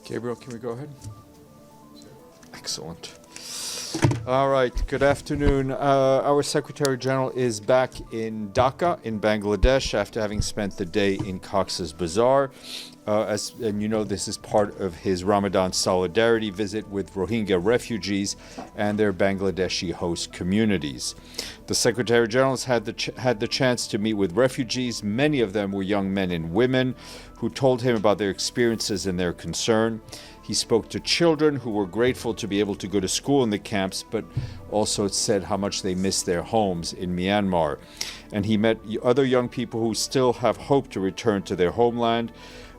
Gabriel, can we go ahead? Excellent. All right, good afternoon. Our Secretary General is back in Dhaka in Bangladesh after having spent the day in Cox's Bazar. And you know, this is part of his Ramadan solidarity visit with Rohingya refugees and their Bangladeshi host communities. The Secretary General has had the chance to meet with refugees. Many of them were young men and women who told him about their experiences and their concern. He spoke to children who were grateful to be able to go to school in the camps, but also said how much they miss their homes in Myanmar. And he met other young people who still have hope to return to their homeland,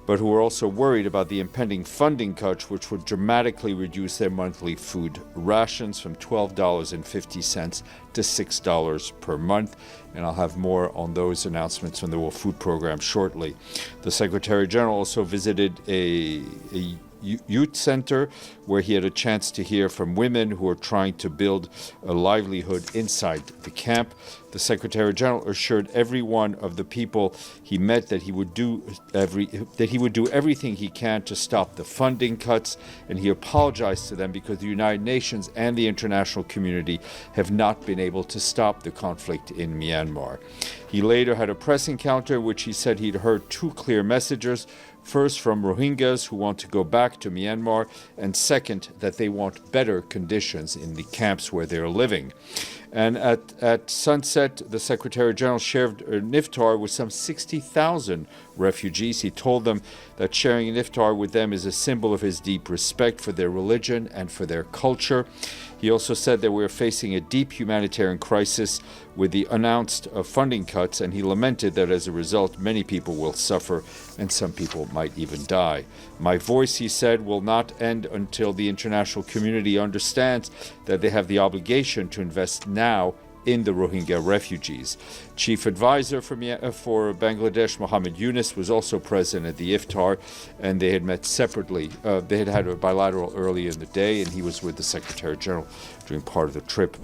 but who are also worried about the impending funding cuts, which would dramatically reduce their monthly food rations from $12.50 to $6 per month. And I'll have more on those announcements from the World Food Program shortly. The Secretary General also visited a youth center where he had a chance to hear from women who are trying to build a livelihood inside the camp. The Secretary General assured every one of the people he met that he would do everything he can to stop the funding cuts, and he apologized to them because the United Nations and the international community have not been able to stop the conflict in Myanmar. He later had a press encounter in which he said he'd heard two clear messages. First, from Rohingyas who want to go back to Myanmar, and second, that they want better conditions in the camps where they're living. And at sunset, the Secretary General shared an iftar with some 60,000 refugees. He told them that sharing an iftar with them is a symbol of his deep respect for their religion and for their culture. He also said that we're facing a deep humanitarian crisis with the announced funding cuts, and he lamented that as a result, many people will suffer and some people might even die. My voice, he said, will not end until the international community understands that they have the obligation to invest now in the Rohingya refugees. Chief advisor for Bangladesh, Mohammed Yunus, was also present at the iftar, and they had met separately. They had a bilateral early in the day, and he was with the Secretary General during part of the trip.